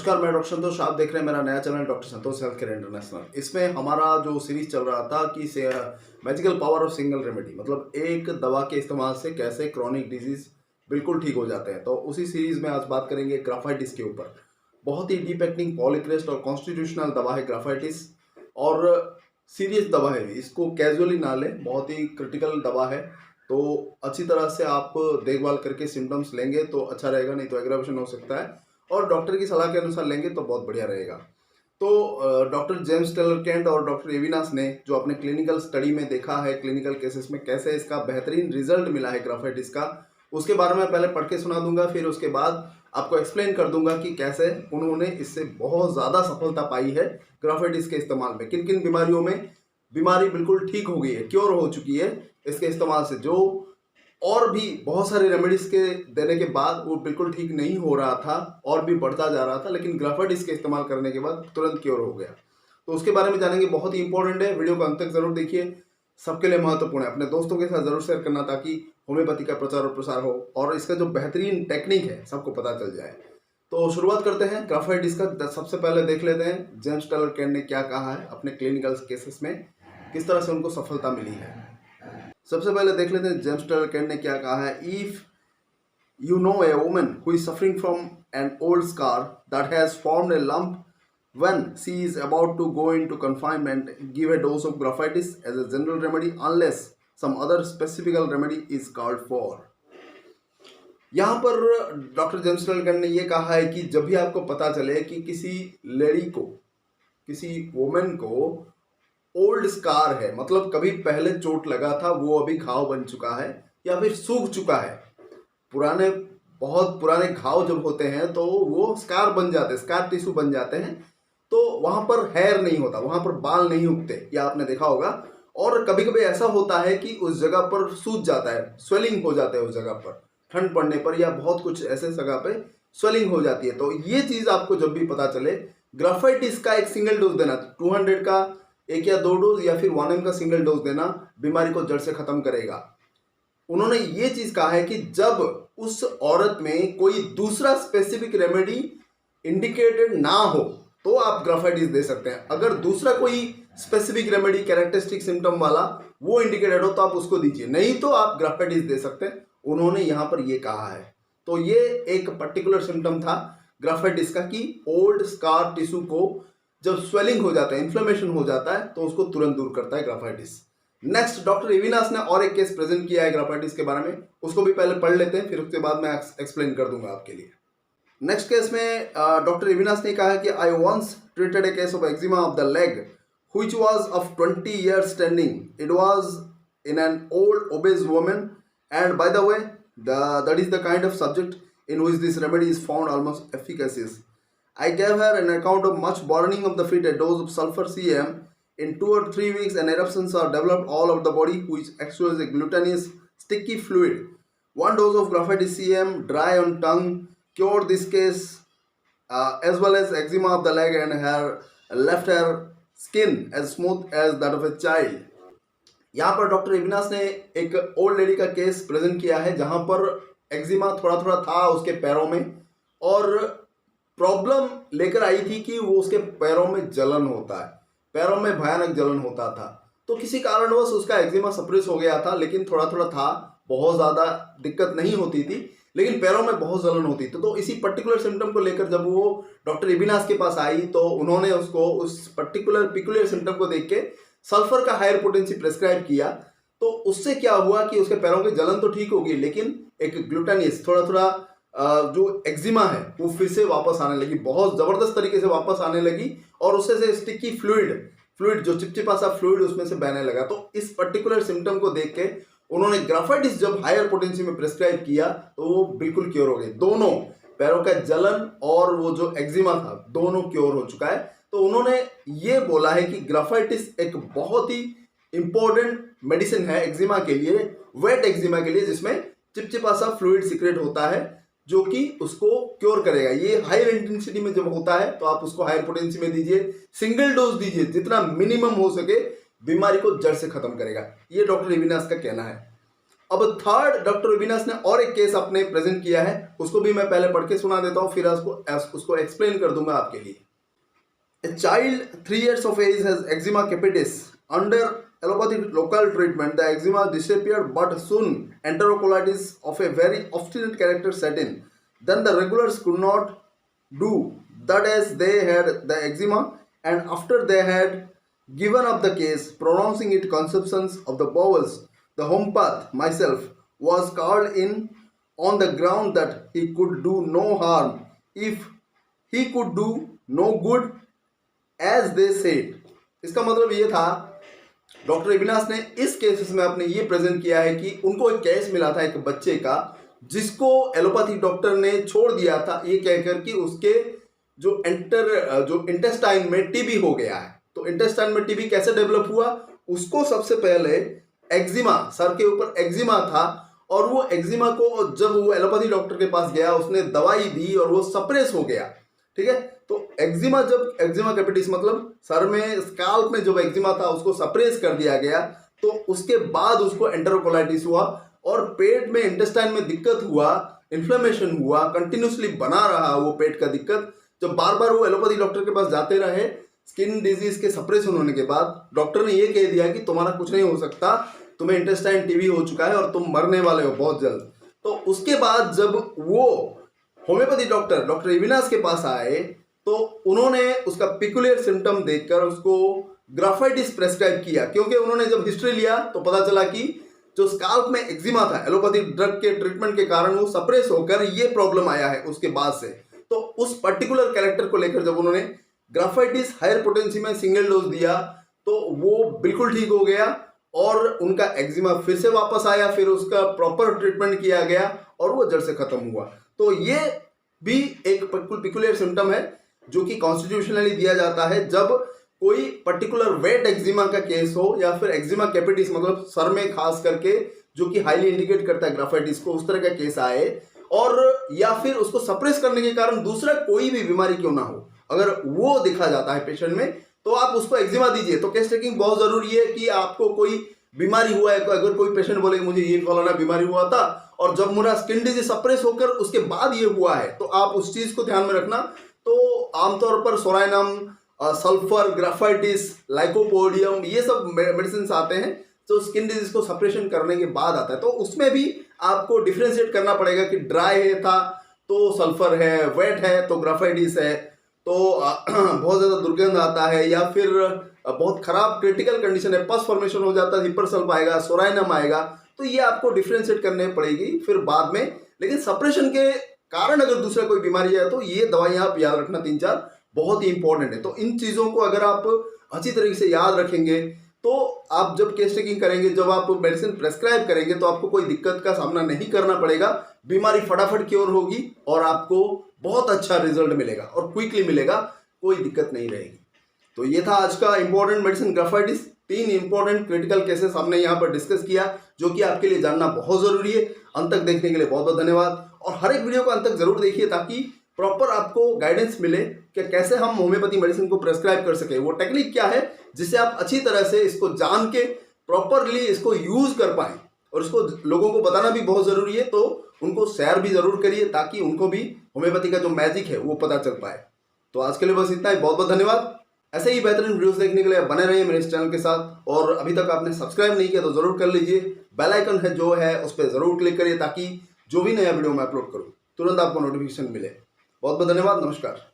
नमस्कार, मैं डॉक्टर संतोष। आप देख रहे हैं मेरा नया चैनल डॉक्टर संतोष हेल्थ केयर इंटरनेशनल। इसमें हमारा जो सीरीज चल रहा था कि magical power of single remedy, मतलब एक दवा के इस्तेमाल से कैसे क्रॉनिक डिजीज बिल्कुल ठीक हो जाते हैं। तो उसी सीरीज में आज बात करेंगे ग्राफाइटिस के ऊपर। बहुत ही डीप एक्टिंग पॉलीक्रेस्ट और कॉन्स्टिट्यूशनल दवा है ग्राफाइटिस, और सीरियस दवा है, इसको कैजुअली ना लें, बहुत ही क्रिटिकल दवा है। तो अच्छी तरह से आप देखभाल करके सिम्टम्स लेंगे तो अच्छा रहेगा, नहीं तो एग्रावेशन हो सकता है। और डॉक्टर की सलाह के अनुसार लेंगे तो बहुत बढ़िया रहेगा। तो डॉक्टर जेम्स टेलर कैंट और डॉक्टर एविनास ने जो अपने क्लिनिकल स्टडी में देखा है, क्लिनिकल केसेस में कैसे इसका बेहतरीन रिजल्ट मिला है ग्राफाइटिस का, उसके बारे में पहले पढ़ के सुना दूंगा, फिर उसके बाद आपको एक्सप्लेन कर दूंगा कि कैसे उन्होंने इससे बहुत ज़्यादा सफलता पाई है ग्राफाइटिस के इस्तेमाल में। किन किन बीमारियों में बीमारी बिल्कुल ठीक हो गई है, क्योर हो चुकी है इसके इस्तेमाल से, जो और भी बहुत सारे रेमेडीज के देने के बाद वो बिल्कुल ठीक नहीं हो रहा था और भी बढ़ता जा रहा था, लेकिन ग्राफाइटिस के इस्तेमाल करने के बाद तुरंत क्योर हो गया। तो उसके बारे में जानेंगे, बहुत ही इंपॉर्टेंट है। वीडियो को अंत तक जरूर देखिए, सबके लिए महत्वपूर्ण है। अपने दोस्तों के साथ जरूर शेयर करना ताकि होम्योपैथी का प्रचार और प्रसार हो और इसका जो बेहतरीन टेक्निक है सबको पता चल जाए। तो शुरुआत करते हैं ग्राफाइटिस का। सबसे पहले देख लेते हैं जेम्स टेलर कैंट ने क्या कहा है अपने क्लिनिकल केसेस में, किस तरह से उनको सफलता मिली है। सबसे पहले देख लेते हैं जेम्स टेलर कैंट ने क्या कहा है। If you know a woman who is suffering from an old scar that has formed A lump when she is about to go into confinement, give a dose of graphitis as a general remedy unless some other specific remedy is called for। यहाँ पर doctor James Taylor cantt ने ये कहा है कि जब भी आपको पता चले कि किसी लेडी को, किसी वुमेन को ओल्ड स्कार है, मतलब कभी पहले चोट लगा था, वो अभी घाव बन चुका है या फिर सूख चुका है। बहुत पुराने घाव जब होते हैं तो वो स्कार बन जाते हैं, स्कार टिश्यू बन जाते हैं, तो वहां पर हेयर नहीं होता, वहां पर बाल नहीं उगते, या आपने देखा होगा। और कभी कभी ऐसा होता है कि उस जगह पर सूज जाता है, स्वेलिंग हो जाता है उस जगह पर, ठंड पड़ने पर या बहुत कुछ ऐसे जगह पे स्वेलिंग हो जाती है। तो ये चीज आपको जब भी पता चले, ग्राफाइटिस का एक सिंगल डोज देना, 200 का एक या 2 डोज या फिर 1 ml का सिंगल डोज देना बीमारी को जड़ से खत्म करेगा। उन्होंने ये चीज कहा है कि जब उस औरत में कोई दूसरा स्पेसिफिक रेमेडी इंडिकेटेड ना हो तो आप ग्राफाइटिस दे सकते हैं। अगर दूसरा कोई स्पेसिफिक रेमेडी कैरेक्टरिस्टिक सिम्टम वाला वो इंडिकेटेड हो तो आप उसको दीजिए, नहीं तो आप ग्राफाइटिस दे सकते हैं। उन्होंने यहां पर ये कहा है। तो ये एक पर्टिकुलर सिम्टम था ग्राफाइटिस का कि ओल्ड स्कार टिश्यू को जब स्वेलिंग हो जाता है, इन्फ्लेमेशन हो जाता है, तो उसको तुरंत दूर करता है ग्राफाइटिस। नेक्स्ट डॉक्टर एविनास ने और एक केस प्रेजेंट किया है ग्राफाइटिस के बारे में, उसको भी पहले पढ़ लेते हैं, फिर उसके बाद मैं एक्सप्लेन कर दूंगा आपके लिए। नेक्स्ट केस में डॉक्टर एविनास ने कहा कि I once treated a case of eczema of the leg which was of 20 years standing. It was in an old obese woman and by the way that is the kind of subject in which this remedy is found almost efficacious. I gave her an account of much burning of the feet, a dose of sulfur CM. In 2 or 3 weeks, an eruptions are developed all over the body, which exudes a glutinous sticky fluid. 1 dose of graphite CM, dry on tongue, cured this case, as well as eczema of the leg and her left her skin as smooth as that of a child. यहाँ पर doctor Avinash ने एक old lady का case present किया है जहाँ पर eczema थोड़ा थोड़ा था उसके पैरों में, और प्रॉब्लम लेकर आई थी कि वो उसके पैरों में जलन होता है, पैरों में भयानक जलन होता था। तो किसी कारणवश उसका एक्जिमा सप्रेस हो गया था, लेकिन थोड़ा थोड़ा था, बहुत ज़्यादा दिक्कत नहीं होती थी, लेकिन पैरों में बहुत जलन होती थी। तो इसी पर्टिकुलर सिम्टम को लेकर जब वो डॉक्टर एविनास के पास आई तो उन्होंने उसको उस पिकुलर सिम्टम को देख के सल्फर का हायर पोटेंसी प्रेस्क्राइब किया। तो उससे क्या हुआ कि उसके पैरों की जलन तो ठीक होगी, लेकिन एक ग्लूटानियस थोड़ा थोड़ा जो एक्जिमा है वो फिर से वापस आने लगी, बहुत जबरदस्त तरीके से वापस आने लगी, और उससे से स्टिकी फ्लूइड जो चिपचिपा सा फ्लूइड उसमें से बहने लगा। तो इस पर्टिकुलर सिम्टम को देख के उन्होंने ग्राफाइटिस जब हायर पोटेंसी में प्रेस्क्राइब किया तो वो बिल्कुल क्योर हो गई। दोनों पैरों का जलन और वो जो एक्जिमा था दोनों क्योर हो चुका है। तो उन्होंने ये बोला है कि ग्राफाइटिस एक बहुत ही इंपॉर्टेंट मेडिसिन है एक्जिमा के लिए, वेट एक्जिमा के लिए, जिसमें चिपचिपा सा फ्लूइड सीक्रेट होता है जो कि उसको क्योर करेगा। ये हायर इंटेंसिटी में जब होता है तो आप उसको हायर पोटेंसी में दीजिए, सिंगल डोज दीजिए, जितना मिनिमम हो सके बीमारी को जड़ से खत्म करेगा। ये डॉक्टर एविनास का कहना है। अब थर्ड डॉक्टर अविनाश ने और एक केस अपने प्रेजेंट किया है, उसको भी मैं पहले पढ़ के सुना देता हूँ, फिर उसको एक्सप्लेन कर दूंगा आपके लिए। A child 3 years of age has eczema capitis. Under allopathic local treatment, the eczema disappeared, but soon enterocolitis of a very obstinate character set in. Then the regulars could not do that as they had the eczema, and after they had given up the case, pronouncing it consumptions of the bowels, the homeopath, myself, was called in on the ground that he could do no harm if he could do no good as they said. इसका मतलब ये था, doctor Avinash ने इस cases में आपने ये present किया है कि उनको एक केस मिला था एक बच्चे का जिसको एलोपैथी डॉक्टर ने छोड़ दिया था ये कहकर कि उसके जो इंटेस्टाइन में टीबी हो गया है। तो इंटेस्टाइन में टीबी कैसे डेवलप हुआ, उसको सबसे पहले एक्जिमा, सर के ऊपर एक्जिमा था, और वो एक्जिमा को जब वो एलोपैथी डॉक्टर के पास गया उसने दवाई दी और वो सप्रेस हो गया। ठीक है, तो एक्जिमा, जब एक्जिमा कैपिटिस मतलब सर में स्काल्प में जब एक्जिमा था उसको सप्रेस कर दिया गया, तो उसके बाद उसको एंटेरोकोलाइटिस हुआ और पेट में इंटेस्टाइन में दिक्कत हुआ, इन्फ्लेमेशन हुआ, कंटिन्यूसली बना रहा वो पेट का दिक्कत। जब बार बार वो एलोपैथी डॉक्टर के पास जाते रहे, स्किन डिजीज के सप्रेशन होने के बाद डॉक्टर ने ये कह दिया कि तुम्हारा कुछ नहीं हो सकता, तुम्हें इंटेस्टाइन टीबी हो चुका है और तुम मरने वाले हो बहुत जल्द। तो उसके बाद जब वो होम्योपैथी डॉक्टर अविनाश के पास आए तो उन्होंने उसका पिकुलियर सिम्टम देखकर उसको ग्राफाइटिस प्रेस्क्राइब किया, क्योंकि उन्होंने जब हिस्ट्री लिया तो पता चला कि जो स्काल्प में एक्जिमा था एलोपैथी ड्रग के ट्रीटमेंट के कारण वो सप्रेस होकर ये प्रॉब्लम आया है उसके बाद से। तो उस पर्टिकुलर कैरेक्टर को लेकर जब उन्होंने ग्राफाइटिस हायर पोटेंसी में सिंगल डोज दिया तो वो बिल्कुल ठीक हो गया और उनका एक्जिमा फिर से वापस आया, फिर उसका प्रॉपर ट्रीटमेंट किया गया और वो जड़ से खत्म हुआ। तो ये भी एक पिकुलियर सिम्टम है जो कि कॉन्स्टिट्यूशनली दिया जाता है जब कोई पर्टिकुलर वेट एक्जिमा का केस हो या फिर एक्जिमा कैपिटिस मतलब सर में खास करके जो कि हाईली इंडिकेट करता है ग्राफाइटिस को, उस तरह का केस आए और या फिर उसको सप्रेस करने के कारण दूसरा कोई भी बीमारी क्यों ना हो, अगर वो देखा जाता है पेशेंट में तो आप उसको एक्जिमा दीजिए। तो केस टेकिंग बहुत जरूरी है कि आपको कोई बीमारी हुआ है, अगर कोई पेशेंट बोले मुझे ये फलाना बीमारी हुआ था और जब मेरा स्किन डिजीज सप्रेस होकर उसके बाद ये हुआ है, तो आप उस चीज को ध्यान में रखना। तो आमतौर पर सोराइनम, सल्फर, ग्राफाइटिस, लाइकोपोडियम, ये सब मेडिसिन आते हैं जो स्किन डिजीज को सप्रेशन करने के बाद आता है। तो उसमें भी आपको डिफ्रेंशिएट करना पड़ेगा कि ड्राई है था तो सल्फर है, वेट है तो ग्राफाइटिस है, तो बहुत ज़्यादा दुर्गंध आता है या फिर बहुत खराब क्रिटिकल कंडीशन है, पस फॉर्मेशन हो जाता है, हिपरसल्फ आएगा, सोराइनम आएगा, तो ये आपको डिफ्रेंशिएट करने पड़ेगी फिर बाद में। लेकिन सप्रेशन के कारण अगर दूसरा कोई बीमारी है तो ये दवाइयाँ आप याद रखना 3-4 बहुत ही इंपॉर्टेंट है। तो इन चीज़ों को अगर आप अच्छी तरीके से याद रखेंगे तो आप जब केस टेकिंग करेंगे, जब आप मेडिसिन प्रेस्क्राइब करेंगे तो आपको कोई दिक्कत का सामना नहीं करना पड़ेगा, बीमारी फटाफट क्योर होगी और आपको बहुत अच्छा रिजल्ट मिलेगा और क्विकली मिलेगा, कोई दिक्कत नहीं रहेगी। तो ये था आज का important medicine ग्राफाइटिस। 3 important critical cases हमने यहाँ पर डिस्कस किया जो कि आपके लिए जानना बहुत जरूरी है। अंत तक देखने के लिए बहुत बहुत धन्यवाद और हर एक वीडियो को अंत तक जरूर देखिए ताकि प्रॉपर आपको गाइडेंस मिले कि कैसे हम होम्योपैथी मेडिसिन को प्रेस्क्राइब कर सके, वो टेक्निक क्या है जिससे आप अच्छी तरह से इसको जान के प्रॉपरली इसको यूज कर पाए। और इसको लोगों को बताना भी बहुत जरूरी है, तो उनको शेयर भी जरूर करिए ताकि उनको भी होम्योपैथी का जो मैजिक है वो पता चल पाए। तो आज के लिए बस इतना ही, बहुत बहुत धन्यवाद। ऐसे ही बेहतरीन वीडियोस देखने के लिए बने रहिए मेरे इस चैनल के साथ और अभी तक आपने सब्सक्राइब नहीं किया तो जरूर कर लीजिए। बेल आइकन है जो है उस पर जरूर क्लिक करिए ताकि जो भी नया वीडियो मैं अपलोड करूँ तुरंत आपको नोटिफिकेशन मिले। बहुत बहुत धन्यवाद, नमस्कार।